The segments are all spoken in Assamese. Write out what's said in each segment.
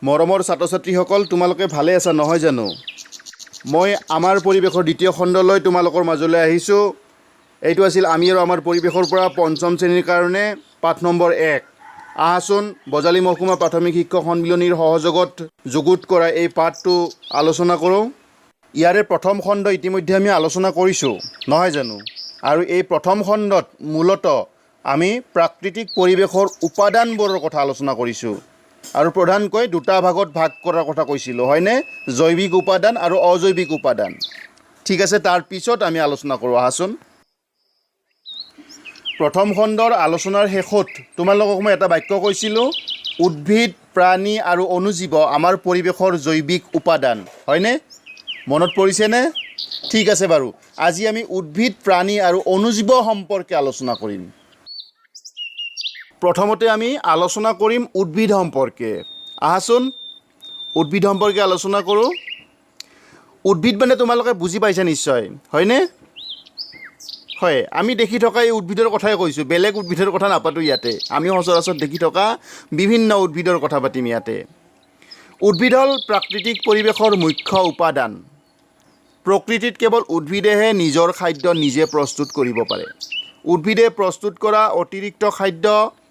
মৰমৰ ছাত্ৰ ছাত্ৰীসকল তোমালোকে ভালে আছা নহয় জানো মই আমাৰ পৰিৱেশৰ দ্বিতীয় খণ্ডলৈ তোমালোকৰ মাজলৈ আহিছোঁ এইটো আছিল আমি আৰু আমাৰ পৰিৱেশৰ পৰা পঞ্চম শ্ৰেণীৰ কাৰণে পাঠ নম্বৰ 1 আহাচোন বজালী মহকুমা প্ৰাথমিক শিক্ষক সন্মিলনীৰ সহযোগত যুগুত কৰা এই পাঠটো আলোচনা কৰোঁ ইয়াৰে প্ৰথম খণ্ড ইতিমধ্যে আমি আলোচনা কৰিছোঁ নহয় জানো আৰু এই প্ৰথম খণ্ডত মূলতঃ আমি প্ৰাকৃতিক পৰিৱেশৰ উপাদানবোৰৰ কথা আলোচনা কৰিছোঁ আৰু প্ৰধানকৈ দুটা ভাগত ভাগ কৰাৰ কথা কৈছিলোঁ হয়নে জৈৱিক উপাদান আৰু অজৈৱিক উপাদান ঠিক আছে তাৰ পিছত আমি আলোচনা কৰোঁ আহাচোন প্ৰথম খণ্ডৰ আলোচনাৰ শেষত তোমালোকক মই এটা বাক্য কৈছিলোঁ উদ্ভিদ প্ৰাণী আৰু অণুজীৱ আমাৰ পৰিৱেশৰ জৈৱিক উপাদান হয়নে মনত পৰিছেনে ঠিক আছে বাৰু আজি আমি উদ্ভিদ প্ৰাণী আৰু অণুজীৱ সম্পৰ্কে আলোচনা কৰিম প্ৰথমতে আমি আলোচনা কৰিম উদ্ভিদ সম্পৰ্কে আহাচোন উদ্ভিদ সম্পৰ্কে আলোচনা কৰোঁ উদ্ভিদ মানে তোমালোকে বুজি পাইছা নিশ্চয় হয়নে হয় আমি দেখি থকা এই উদ্ভিদৰ কথাই কৈছোঁ বেলেগ উদ্ভিদৰ কথা নাপাতো ইয়াতে আমি সচৰাচৰ দেখি থকা বিভিন্ন উদ্ভিদৰ কথা পাতিম ইয়াতে উদ্ভিদ হ'ল প্ৰাকৃতিক পৰিৱেশৰ মুখ্য উপাদান প্ৰকৃতিত কেৱল উদ্ভিদেহে নিজৰ খাদ্য নিজে প্ৰস্তুত কৰিব পাৰে উদ্ভিদে প্ৰস্তুত কৰা অতিৰিক্ত খাদ্য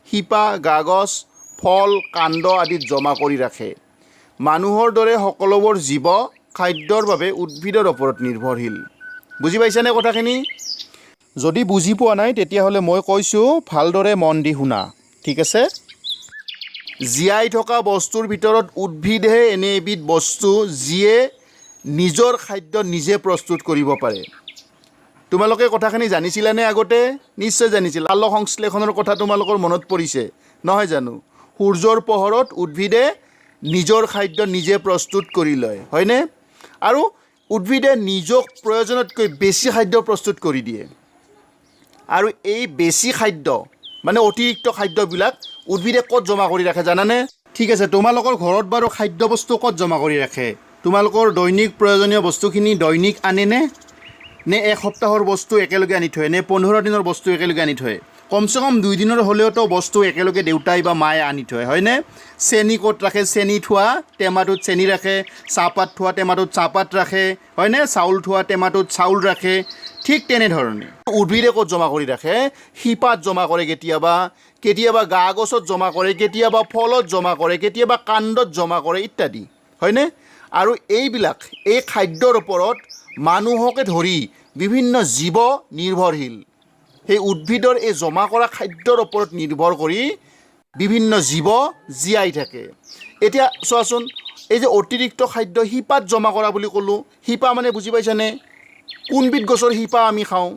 শিপা গাগছ ফল কাণ্ড আদিত জমা কৰি ৰাখে মানুহৰ দৰে সকলোবোৰ জীৱ খাদ্যৰ বাবে উদ্ভিদৰ ওপৰত নিৰ্ভৰশীল বুজি পাইছানে কথাখিনি যদি বুজি পোৱা নাই তেতিয়াহ'লে মই কৈছোঁ ভালদৰে মন দি শুনা ঠিক আছে জীয়াই থকা বস্তুৰ ভিতৰত উদ্ভিদহে এনে এবিধ বস্তু যিয়ে নিজৰ খাদ্য নিজে প্ৰস্তুত কৰিব পাৰে তোমালোকে কথাখিনি জানিছিলানে আগতে নিশ্চয় জানিছিল আলো সংশ্লেষণৰ কথা তোমালোকৰ মনত পৰিছে নহয় জানো সূৰ্যৰ পোহৰত উদ্ভিদে নিজৰ খাদ্য নিজে প্ৰস্তুত কৰি লয় হয়নে আৰু উদ্ভিদে নিজক প্ৰয়োজনতকৈ বেছি খাদ্য প্ৰস্তুত কৰি দিয়ে আৰু এই বেছি খাদ্য মানে অতিৰিক্ত খাদ্যবিলাক উদ্ভিদে ক'ত জমা কৰি ৰাখে জানানে ঠিক আছে তোমালোকৰ ঘৰত বাৰু খাদ্য বস্তু ক'ত জমা কৰি ৰাখে তোমালোকৰ দৈনিক প্ৰয়োজনীয় বস্তুখিনি দৈনিক আনেনে নে এসপ্তাহৰ বস্তু একেলগে আনি থয় নে 15 দিনৰ বস্তু একেলগে আনি থয় কমচে কম 2 দিনৰ হ'লেওতো বস্তু একেলগে দেউতাই বা মায়ে আনি থয় হয়নে চেনি ক'ত ৰাখে চেনি থোৱা টেমাটোত চেনি ৰাখে চাহপাত থোৱা টেমাটোত চাহপাত ৰাখে হয়নে চাউল থোৱা টেমাটোত চাউল ৰাখে ঠিক তেনেধৰণে উদ্ভিদে ক'ত জমা কৰি ৰাখে শিপাত জমা কৰে কেতিয়াবা গা গছত জমা কৰে কেতিয়াবা ফলত জমা কৰে কেতিয়াবা কাণ্ডত জমা কৰে ইত্যাদি হয়নে আৰু এইবিলাক এই খাদ্যৰ ওপৰত মানুহকে ধৰি বিভিন্ন জীৱ নিৰ্ভৰশীল সেই উদ্ভিদৰ এই জমা কৰা খাদ্যৰ ওপৰত নিৰ্ভৰ কৰি বিভিন্ন জীৱ জীয়াই থাকে এতিয়া চোৱাচোন এই যে অতিৰিক্ত খাদ্য শিপাত জমা কৰা বুলি ক'লোঁ শিপা মানে বুজি পাইছানে কোনবিধ গছৰ শিপা আমি খাওঁ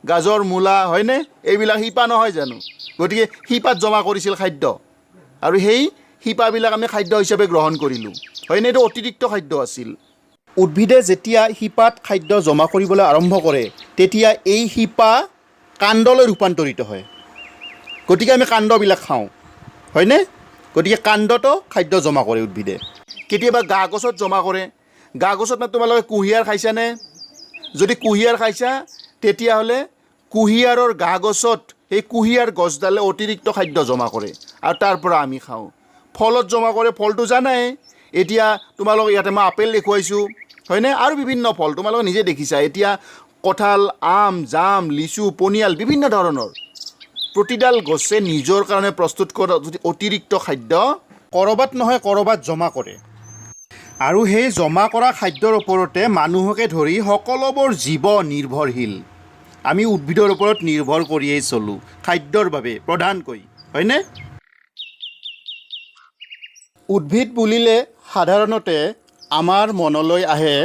গাজৰ মূলা হয়নে এইবিলাক শিপা নহয় জানো গতিকে শিপাত জমা কৰিছিল খাদ্য আৰু সেই শিপাবিলাক আমি খাদ্য হিচাপে গ্ৰহণ কৰিলোঁ হয়নে এইটো অতিৰিক্ত খাদ্য আছিল উদ্ভিদে যেতিয়া শিপাত খাদ্য জমা কৰিবলৈ আৰম্ভ কৰে তেতিয়া এই শিপা কাণ্ডলৈ ৰূপান্তৰিত হয় গতিকে আমি কাণ্ডবিলাক খাওঁ হয়নে গতিকে কাণ্ডতো খাদ্য জমা কৰে উদ্ভিদে কেতিয়াবা গা গছত জমা কৰে গা গছত মানে তোমালোকে কুঁহিয়াৰ খাইছানে যদি কুঁহিয়াৰ খাইছা তেতিয়াহ'লে কুঁহিয়াৰৰ গা গছত সেই কুঁহিয়াৰ গছডালে অতিৰিক্ত খাদ্য জমা কৰে আৰু তাৰ পৰা আমি খাওঁ ফলত জমা কৰে ফলটো জানাই এতিয়া তোমালোকে ইয়াতে মই আপেল দেখুৱাইছোঁ হয়নে আৰু বিভিন্ন ফল তোমালোকে নিজে দেখিছা এতিয়া কঁঠাল আম জাম লিচু পনিয়াল বিভিন্ন ধৰণৰ প্ৰতিডাল গছে নিজৰ কাৰণে প্ৰস্তুত কৰা যদি অতিৰিক্ত খাদ্য ক'ৰবাত নহয় ক'ৰবাত জমা কৰে আৰু সেই জমা কৰা খাদ্যৰ ওপৰতে মানুহকে ধৰি সকলোবোৰ জীৱ নিৰ্ভৰশীল আমি উদ্ভিদৰ ওপৰত নিৰ্ভৰ কৰিয়েই চলোঁ খাদ্যৰ বাবে প্ৰধানকৈ হয়নে উদ্ভিদ বুলিলে সাধাৰণতে আমাৰ মনলৈ আহে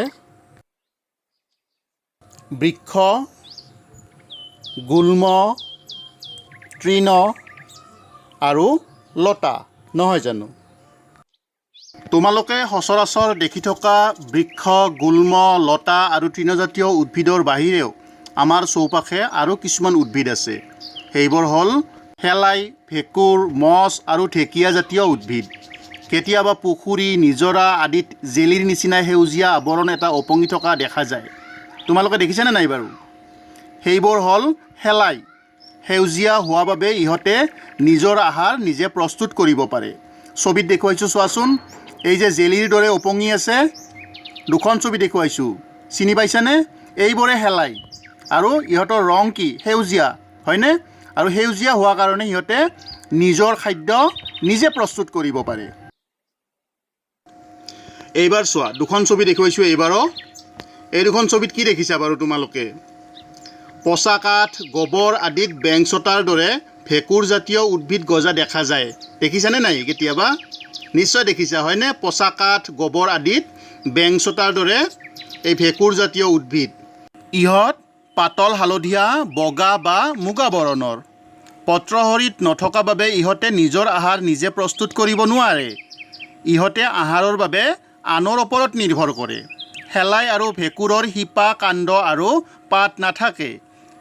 বৃক্ষ গুল্ম তৃণ আৰু লতা নহয় জানো তোমালোকে সচৰাচৰ দেখি থকা বৃক্ষ গুল্ম লতা আৰু তৃণজাতীয় উদ্ভিদৰ বাহিৰেও আমাৰ চৌপাশে আৰু কিছুমান উদ্ভিদ আছে সেইবোৰ হ'ল শেলাই ভেঁকুৰ মছ আৰু ঢেকীয়াজাতীয় উদ্ভিদ কেতিয়াবা পুখুৰী নিজৰা আদিত জেলিৰ নিচিনা সেউজীয়া আৱৰণ এটা ওপঙি থকা দেখা যায় তোমালোকে দেখিছানে নাই বাৰু সেইবোৰ হ'ল শেলাই সেউজীয়া হোৱা বাবে ইহঁতে নিজৰ আহাৰ নিজে প্ৰস্তুত কৰিব পাৰে ছবিত দেখুৱাইছোঁ চোৱাচোন, এই যে জেলিৰ দৰে ওপঙি আছে, দুখন ছবি দেখুৱাইছোঁ, চিনি পাইছানে? এইবোৰে শেলাই আৰু ইহঁতৰ ৰং কি? সেউজীয়া, হয়নে? আৰু সেউজীয়া হোৱাৰ কাৰণে ইহঁতে নিজৰ খাদ্য নিজে প্ৰস্তুত কৰিব পাৰে। এইবাৰ চোৱা, দুখন ছবি দেখুৱাইছোঁ এইবাৰো। এই দুখন ছবিত কি দেখিছা বাৰু তোমালোকে? পচা কাঠ, গোবৰ আদিত বেংচটাৰ দৰে ভেঁকুৰজাতীয় উদ্ভিদ গজা দেখা যায়। দেখিছানে নাই কেতিয়াবা? নিশ্চয় দেখিছা, হয়নে? পচা কাঠ, গোবৰ আদিত বেংচটাৰ দৰে এই ভেঁকুৰজাতীয় উদ্ভিদ। ইহঁত পাতল হালধীয়া, বগা বা মুগা বৰণৰ। পত্ৰসৰিত নথকা বাবে ইহঁতে নিজৰ আহাৰ নিজে প্ৰস্তুত কৰিব নোৱাৰে। ইহঁতে আহাৰৰ বাবে আনৰ ওপৰত নিৰ্ভৰ কৰে। শেলাই আৰু ভেঁকুৰৰ শিপা, কাণ্ড আৰু পাত নাথাকে।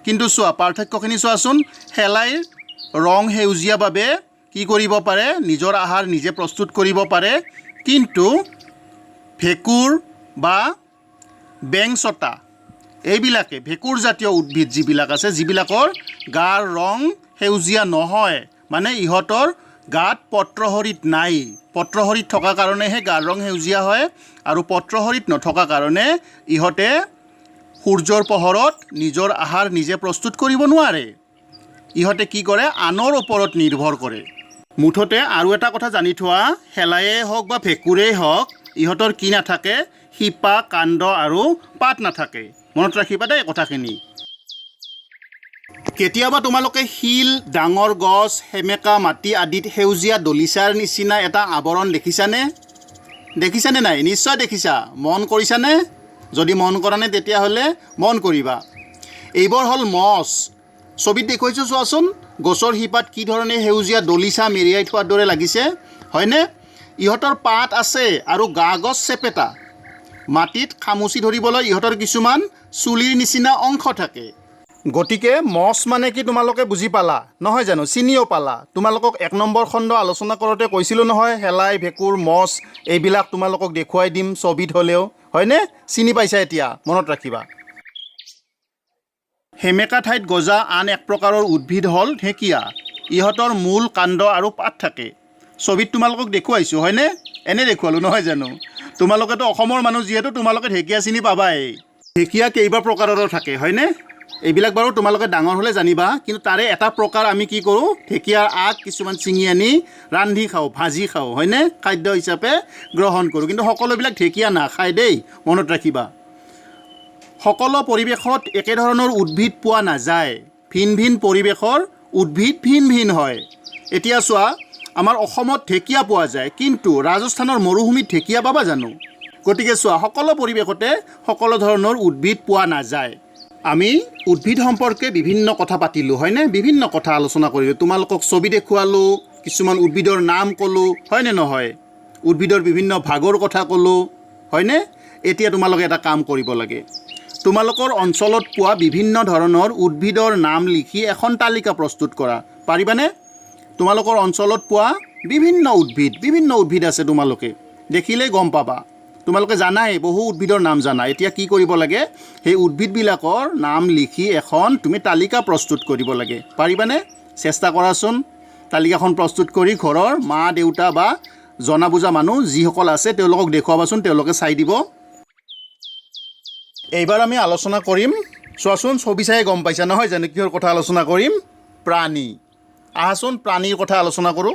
কিন্তু চোৱা, পাৰ্থক্যখিনি চোৱাচোন। শেলাইৰ ৰং সেউজীয়া বাবে কি কৰিব পাৰে? নিজৰ আহাৰ নিজে প্ৰস্তুত কৰিব পাৰে। কিন্তু ভেঁকুৰ বা বেংচটা এইবিলাকে ভেঁকুৰজাতীয় উদ্ভিদ যিবিলাক আছে, যিবিলাকৰ গাৰ ৰং সেউজীয়া নহয়, মানে ইহঁতৰ গাত পত্ৰসৰিত নাই। পত্ৰসৰিত থকা কাৰণেহে গাৰ ৰং সেউজীয়া হয়, আৰু পত্ৰসৰিত নথকা কাৰণে ইহঁতে সূৰ্যৰ পোহৰত নিজৰ আহাৰ নিজে প্ৰস্তুত কৰিব নোৱাৰে। ইহঁতে কি কৰে? আনৰ ওপৰত নিৰ্ভৰ কৰে। মুঠতে আৰু এটা কথা জানি থোৱা, শেলাইয়ে হওক বা ভেঁকুৰেই হওক, ইহঁতৰ কি নাথাকে? শিপা, কাণ্ড আৰু পাত নাথাকে। মনত ৰাখিবা দেই কথাখিনি। কেতিয়াবা তোমালোকে শিল, ডাঙৰ গছ, সেমেকা মাটি আদিত সেউজীয়া দলিচাৰ নিচিনা এটা আৱৰণ দেখিছানে? দেখিছানে নাই? নিশ্চয় দেখিছা। মন কৰিছানে? যদি মন কৰা নাই তেতিয়াহ'লে মন কৰিবা। এইবোৰ হ'ল মছ। ছবিত দেখুৱাইছোঁ চোৱাচোন, গছৰ শিপাত কি ধৰণে সেউজীয়া দলিচা মেৰিয়াই থোৱাৰ দৰে লাগিছে, হয়নে? ইহঁতৰ পাত আছে আৰু গা গছ চেপেটা। মাটিত খামুচি ধৰিবলৈ ইহঁতৰ কিছুমান চুলিৰ নিচিনা অংশ থাকে। গতিকে মছ মানে কি তোমালোকে বুজি পালা, নহয় জানো? চিনিও পালা। তোমালোকক 1 নম্বৰ খণ্ড আলোচনা কৰোঁতে কৈছিলোঁ নহয়, শেলাই, ভেঁকুৰ, মছ এইবিলাক তোমালোকক দেখুৱাই দিম ছবিত হ'লেও, হয়নে? চিনি পাইছা এতিয়া? মনত ৰাখিবা। সেমেকা ঠাইত গজা আন এক প্ৰকাৰৰ উদ্ভিদ হ'ল ঢেঁকীয়া। ইহঁতৰ মূল, কাণ্ড আৰু পাত থাকে। ছবিত তোমালোকক দেখুৱাইছোঁ, হয়নে? এনে দেখুৱালোঁ, নহয় জানো? তোমালোকেতো অসমৰ মানুহ যিহেতু তোমালোকে ঢেঁকীয়া চিনি পাবাই। ঢেঁকীয়া কেইবা প্ৰকাৰৰ থাকে, হয়নে? এইবিলাক বাৰু তোমালোকে ডাঙৰ হ'লে জানিবা। কিন্তু তাৰে এটা প্ৰকাৰ আমি কি কৰোঁ? ঢেঁকীয়াৰ আগ কিছুমান ছিঙি আনি ৰান্ধি খাওঁ, ভাজি খাওঁ, হয়নে? খাদ্য হিচাপে গ্ৰহণ কৰোঁ। কিন্তু সকলোবিলাক ঢেঁকীয়া নাখায় দেই, মনত ৰাখিবা। সকলো পৰিৱেশত একেধৰণৰ উদ্ভিদ পোৱা নাযায়। ভিন ভিন পৰিৱেশৰ উদ্ভিদ ভিন ভিন হয়। এতিয়া চোৱা, আমাৰ অসমত ঢেঁকীয়া পোৱা যায়, কিন্তু ৰাজস্থানৰ মৰুভূমিত ঢেঁকীয়া পাবা জানো? গতিকে চোৱা, সকলো পৰিৱেশতে সকলো ধৰণৰ উদ্ভিদ পোৱা নাযায়। আমি উদ্ভিদ সম্পৰ্কে বিভিন্ন কথা পাতিলোঁ, হয়নে? বিভিন্ন কথা আলোচনা কৰিলোঁ। তোমালোকক ছবি দেখুৱালোঁ, কিছুমান উদ্ভিদৰ নাম ক'লোঁ, হয়নে নহয়? উদ্ভিদৰ বিভিন্ন ভাগৰ কথা ক'লোঁ, হয়নে? এতিয়া তোমালোকে এটা কাম কৰিব লাগে। তোমালোকৰ অঞ্চলত পোৱা বিভিন্ন ধৰণৰ উদ্ভিদৰ নাম লিখি এখন তালিকা প্ৰস্তুত কৰা। পাৰিবানে? তোমালোকৰ অঞ্চলত পোৱা বিভিন্ন উদ্ভিদ আছে, তোমালোকে দেখিলেই গম পাবা। তোমালোকে জানাই, বহু উদ্ভিদৰ নাম জানা। এতিয়া কি কৰিব লাগে? সেই উদ্ভিদবিলাকৰ নাম লিখি এখন তুমি তালিকা প্ৰস্তুত কৰিব লাগে। পাৰিবানে? চেষ্টা কৰাচোন। তালিকাখন প্ৰস্তুত কৰি ঘৰৰ মা, দেউতা বা জনা বুজা মানুহ যিসকল আছে তেওঁলোকক দেখুৱাবাচোন, তেওঁলোকে চাই দিব। এইবাৰ আমি আলোচনা কৰিম, চোৱাচোন, ছবি চাই গম পাইছা নহয় জানো কিহৰ কথা আলোচনা কৰিম? প্ৰাণী। আহাচোন প্ৰাণীৰ কথা আলোচনা কৰোঁ।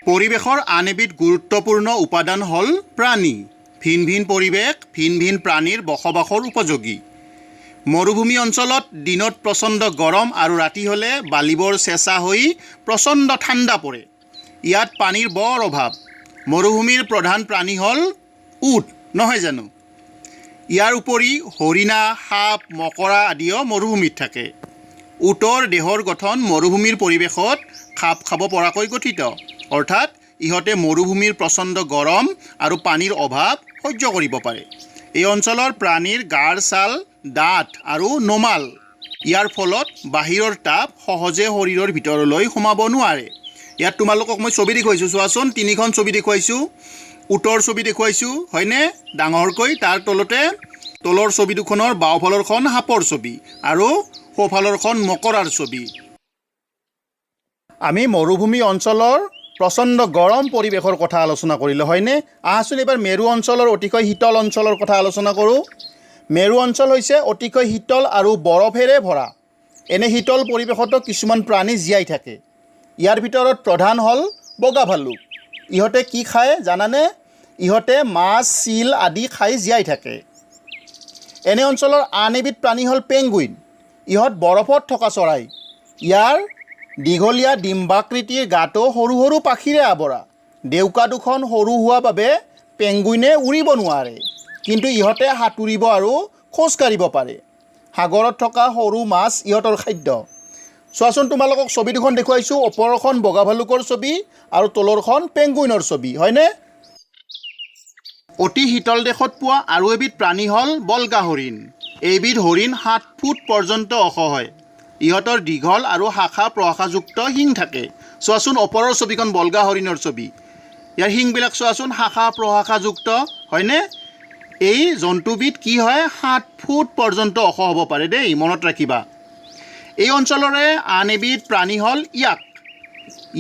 পৰিৱেশৰ আন এবিধ গুৰুত্বপূৰ্ণ উপাদান হ'ল প্ৰাণী। ভিন ভিন পৰিৱেশ ভিন ভিন প্ৰাণীৰ বসবাসৰ উপযোগী। মৰুভূমি অঞ্চলত দিনত প্ৰচণ্ড গৰম আৰু ৰাতি হ'লে বালিবোৰ চেঁচা হৈ প্ৰচণ্ড ঠাণ্ডা পৰে। ইয়াত পানীৰ বৰ অভাৱ। মৰুভূমিৰ প্ৰধান প্ৰাণী হ'ল উট, নহয় জানো? ইয়াৰ উপৰি হৰিণা, সাপ, মকৰা আদিও মৰুভূমিত থাকে। উটৰ দেহৰ গঠন মৰুভূমিৰ পৰিৱেশত খাপ খাব পৰাকৈ গঠিত, অৰ্থাৎ ইহঁতে মৰুভূমিৰ প্ৰচণ্ড গৰম আৰু পানীৰ অভাৱ সহ্য কৰিব পাৰে। এই অঞ্চলৰ প্ৰাণীৰ গাৰ ছাল ডাঠ আৰু নোমাল। ইয়াৰ ফলত বাহিৰৰ তাপ সহজে শৰীৰৰ ভিতৰলৈ সোমাব নোৱাৰে। ইয়াত তোমালোকক মই ছবি দেখুৱাইছোঁ, চোৱাচোন, 3খন ছবি দেখুৱাইছোঁ। উটৰ ছবি দেখুৱাইছোঁ, হয়নে? ডাঙৰকৈ। তাৰ তলৰ ছবি দুখনৰ বাওঁফালৰখন সাপৰ ছবি আৰু সোঁফালৰখন মকৰাৰ ছবি। আমি মৰুভূমি অঞ্চলৰ প্ৰচণ্ড গৰম পৰিৱেশৰ কথা আলোচনা কৰিলোঁ হয়নে? আহাচোন এইবাৰ মেৰু অঞ্চলৰ অতিশয় শীতল অঞ্চলৰ কথা আলোচনা কৰোঁ। মেৰু অঞ্চল হৈছে অতিশয় শীতল আৰু বৰফেৰে ভৰা। এনে শীতল পৰিৱেশতো কিছুমান প্ৰাণী জীয়াই থাকে। ইয়াৰ ভিতৰত প্ৰধান হ'ল বগা ভালুক। ইহঁতে কি খায় জানানে? ইহঁতে মাছ, চিল আদি খাই জীয়াই থাকে। এনে অঞ্চলৰ আন এবিধ প্ৰাণী হ'ল পেংগুইন। ইহঁত বৰফত থকা চৰাই। ইয়াৰ দীঘলীয়া ডিম্বাকৃতিৰ গাটো সৰু সৰু পাখিৰে আৱৰা। ডেউকা দুখন সৰু হোৱা বাবে পেংগুইনে উৰিব নোৱাৰে, কিন্তু ইহঁতে সাঁতুৰিব আৰু খোজকাঢ়িব পাৰে। সাগৰত থকা সৰু মাছ ইহঁতৰ খাদ্য। চোৱাচোন, তোমালোকক ছবি দুখন দেখুৱাইছোঁ। ওপৰখন বগা ভালুকৰ ছবি আৰু তলৰখন পেংগুইনৰ ছবি, হয়নে? অতি শীতল দেশত পোৱা আৰু এবিধ প্ৰাণী হ'ল বল্গা হৰিণ। এইবিধ হৰিণ 7 ফুট পৰ্যন্ত ওখ হয়। ইহঁতৰ দীঘল আৰু শাখা প্ৰশাখাযুক্ত শিং থাকে। চোৱাচোন, ওপৰৰ ছবিখন বল্গা হৰিণৰ ছবি। ইয়াৰ শিংবিলাক চোৱাচোন, শাখা প্ৰশাখাযুক্ত, হয়নে? এই জন্তুবিধ কি হয়, 7 ফুট পৰ্যন্ত ওখ হ'ব পাৰে দেই, মনত ৰাখিবা। এই অঞ্চলৰে আন এবিধ প্ৰাণী হ'ল ইয়াক।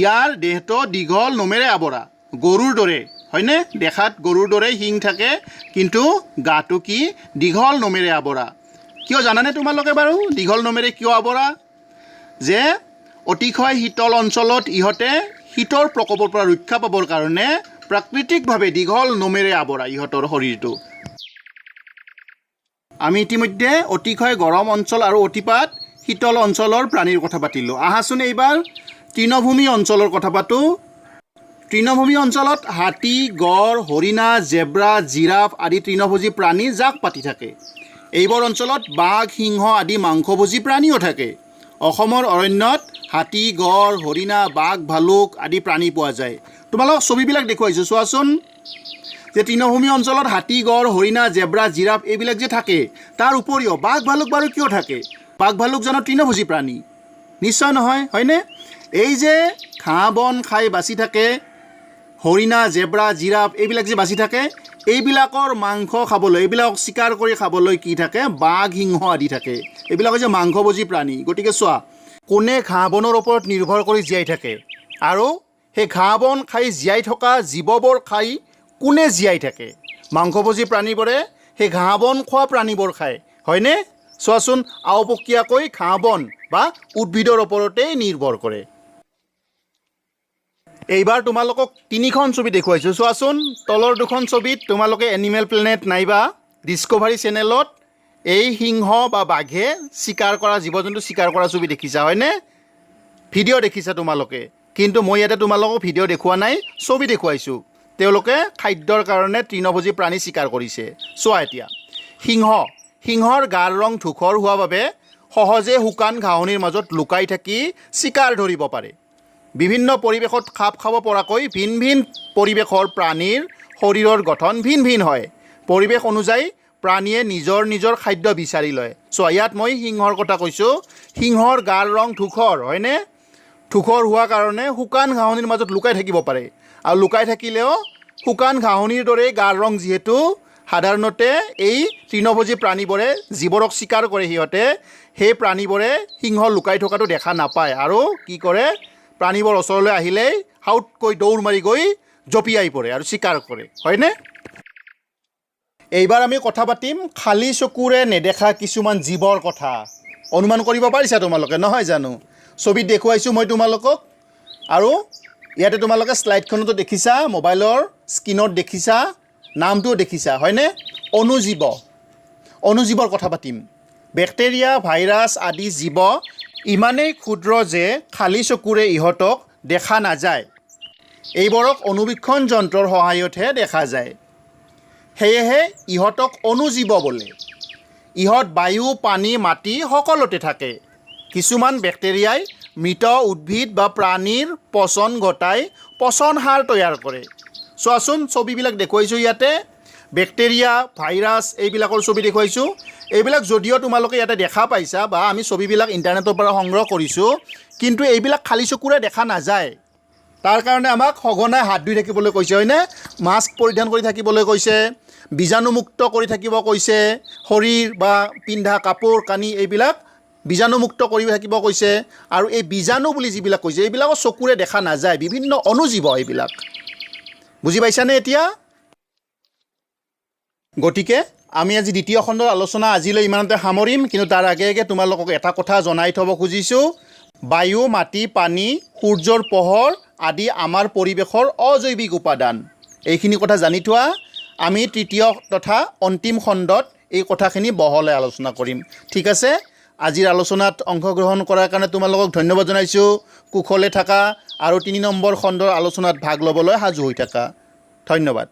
ইয়াৰ দেহটো দীঘল নোমেৰে আৱৰা, গৰুৰ দৰে, হয়নে? দেখাত গৰুৰ দৰে শিং থাকে, কিন্তু গাটো কি দীঘল নোমেৰে আৱৰা। কিয় জানানে তোমালোকে বাৰু দীঘল নোমেৰে কিয় আৱৰা? যে অতিশয় শীতল অঞ্চলত ইহঁতে শীতৰ প্ৰকোপৰ পৰা ৰক্ষা পাবৰ কাৰণে প্ৰাকৃতিকভাৱে দীঘল নোমেৰে আৱৰা ইহঁতৰ শৰীৰটো। আমি ইতিমধ্যে অতিশয় গৰম অঞ্চল আৰু অতিপাত শীতল অঞ্চলৰ প্ৰাণীৰ কথা পাতিলোঁ। আহাচোন এইবাৰ তৃণভূমি অঞ্চলৰ কথা পাতোঁ। তৃণভূমি অঞ্চলত হাতী, গড়, হৰিণা, জেব্ৰা, জিৰাফ আদি তৃণভোজী প্ৰাণী জাক পাতি থাকে। এইবোৰ অঞ্চলত বাঘ, সিংহ আদি মাংসভোজী প্ৰাণীও থাকে। অসমৰ অৰণ্যত হাতী, গড়, হৰিণা, বাঘ, ভালুক আদি প্ৰাণী পোৱা যায়। তোমালোকক ছবিবিলাক দেখুৱাইছোঁ, চোৱাচোন, যে তৃণভূমি অঞ্চলত হাতী, গড়, হৰিণা, জেব্ৰা, জিৰাফ এইবিলাক যে থাকে, তাৰ উপৰিও বাঘ, ভালুক বাৰু কিয় থাকে? বাঘ, ভালুক জানো তৃণভোজী প্ৰাণী? নিশ্চয় নহয়, হয়নে? এই যে ঘাঁহ বন খাই বাচি থাকে, হৰিণা, জেব্ৰা, জিৰাফ এইবিলাক যে বাচি থাকে, এইবিলাকৰ মাংস খাবলৈ, এইবিলাকক চিকাৰ কৰি খাবলৈ কি থাকে? বাঘ, সিংহ আদি থাকে। এইবিলাক হৈছে মাংসভোজী প্ৰাণী। গতিকে চোৱা, কোনে ঘাঁহ বনৰ ওপৰত নিৰ্ভৰ কৰি জীয়াই থাকে, আৰু সেই ঘাঁহ বন খাই জীয়াই থকা জীৱবোৰ খাই কোনে জীয়াই থাকে? মাংসভোজী প্ৰাণীবোৰে সেই ঘাঁহ বন খোৱা প্ৰাণীবোৰ খায়, হয়নে? চোৱাচোন, আওপকীয়াকৈ ঘাঁহ বন বা উদ্ভিদৰ ওপৰতেই নিৰ্ভৰ কৰে। এইবাৰ তোমালোকক 3খন ছবি দেখুৱাইছোঁ। চোৱাচোন, তলৰ 2খন ছবিত তোমালোকে এনিমেল প্লেনেট নাইবা ডিস্কভাৰী চেনেলত এই সিংহ বা বাঘে চিকাৰ কৰা, জীৱ জন্তু চিকাৰ কৰা ছবি দেখিছা, হয়নে? ভিডিঅ' দেখিছা তোমালোকে, কিন্তু মই ইয়াতে তোমালোকক ভিডিঅ' দেখুওৱা নাই, ছবি দেখুৱাইছোঁ। তেওঁলোকে খাদ্যৰ কাৰণে তৃণভোজী প্ৰাণী চিকাৰ কৰিছে। চোৱা এতিয়া, সিংহৰ গাৰ ৰং ধূসৰ হোৱা বাবে সহজে শুকান ঘাঁহনিৰ মাজত লুকাই থাকি চিকাৰ ধৰিব পাৰে। বিভিন্ন পৰিৱেশত খাপ খাব পৰাকৈ ভিন ভিন পৰিৱেশৰ প্ৰাণীৰ শৰীৰৰ গঠন ভিন ভিন হয়। পৰিৱেশ অনুযায়ী প্ৰাণীয়ে নিজৰ নিজৰ খাদ্য বিচাৰি লয়। চোৱা, ইয়াত মই সিংহৰ কথা কৈছোঁ। সিংহৰ গাৰ ৰং ধূসৰ, হয়নে? ধূসৰ হোৱাৰ কাৰণে শুকান ঘাঁহনিৰ মাজত লুকাই থাকিব পাৰে, আৰু লুকাই থাকিলেও শুকান ঘাঁহনিৰ দৰেই গাৰ ৰং যিহেতু, সাধাৰণতে এই তৃণভোজী প্ৰাণীবোৰে যিবোৰক চিকাৰ কৰে সিহঁতে, সেই প্ৰাণীবোৰে সিংহ লুকাই থকাটো দেখা নাপায়, আৰু কি কৰে, প্ৰাণীবোৰ ওচৰলৈ আহিলেই হাউতকৈ দৌৰ মাৰি গৈ জঁপিয়াই পৰে আৰু চিকাৰ কৰে, হয়নে? এইবাৰ আমি কথা পাতিম খালী চকুৰে নেদেখা কিছুমান জীৱৰ কথা। অনুমান কৰিব পাৰিছা তোমালোকে, নহয় জানো? ছবিত দেখুৱাইছোঁ মই তোমালোকক, আৰু ইয়াতে তোমালোকে শ্লাইডখনতো দেখিছা, মোবাইলৰ স্ক্ৰীণত দেখিছা, নামটোও দেখিছা, হয়নে? অনুজীৱৰ কথা পাতিম। বেক্টেৰিয়া, ভাইৰাছ আদি জীৱ ইমানেই ক্ষুদ্ৰ যে খালী চকুৰে ইহঁতক দেখা নাযায়। এইবোৰক অনুবীক্ষণ যন্ত্ৰৰ সহায়তহে দেখা যায়। সেয়েহে ইহঁতক অনুজীৱ বোলে। ইহঁত বায়ু, পানী, মাটি সকলোতে থাকে। কিছুমান বেক্টেৰিয়াই মৃত উদ্ভিদ বা প্ৰাণীৰ পচন ঘটাই পচন সাৰ তৈয়াৰ কৰে। চোৱাচোন, ছবিবিলাক দেখুৱাইছোঁ ইয়াতে, বেক্টেৰিয়া, ভাইৰাছ এইবিলাকৰ ছবি দেখুৱাইছোঁ। এইবিলাক যদিও তোমালোকে ইয়াতে দেখা পাইছা, বা আমি ছবিবিলাক ইণ্টাৰনেটৰ পৰা সংগ্ৰহ কৰিছোঁ, কিন্তু এইবিলাক খালী চকুৰে দেখা নাযায়। তাৰ কাৰণে আমাক সঘনাই হাত ধুই থাকিবলৈ কৈছে, হয়নে? মাস্ক পৰিধান কৰি থাকিবলৈ কৈছে, বীজাণুমুক্ত কৰি থাকিব কৈছে, শৰীৰ বা পিন্ধা কাপোৰ কানি এইবিলাক বীজাণুমুক্ত কৰি থাকিব কৈছে আৰু এই বীজাণু বুলি যিবিলাক কৈছে এইবিলাকো চকুৰে দেখা নাযায় বিভিন্ন অণুজীৱ এইবিলাক বুজি পাইছানে এতিয়া গতিকে আমি আজি দ্বিতীয় খণ্ডৰ আলোচনা আজিলৈ ইমানতে সামৰিম কিন্তু তাৰ আগে আগে তোমালোকক এটা কথা জনাই থ'ব খুজিছোঁ বায়ু মাটি পানী সূৰ্যৰ পোহৰ আদি আমাৰ পৰিৱেশৰ অজৈৱিক উপাদান এইখিনি কথা জানি থোৱা আমি তৃতীয় তথা অন্তিম খণ্ডত এই কথাখিনি বহলাই আলোচনা কৰিম ঠিক আছে আজিৰ আলোচনাত অংশগ্ৰহণ কৰাৰ কাৰণে তোমালোকক ধন্যবাদ জনাইছোঁ কুশলে থাকা আৰু 3 নম্বৰ খণ্ডৰ আলোচনাত ভাগ ল'বলৈ সাজু হৈ থাকা ধন্যবাদ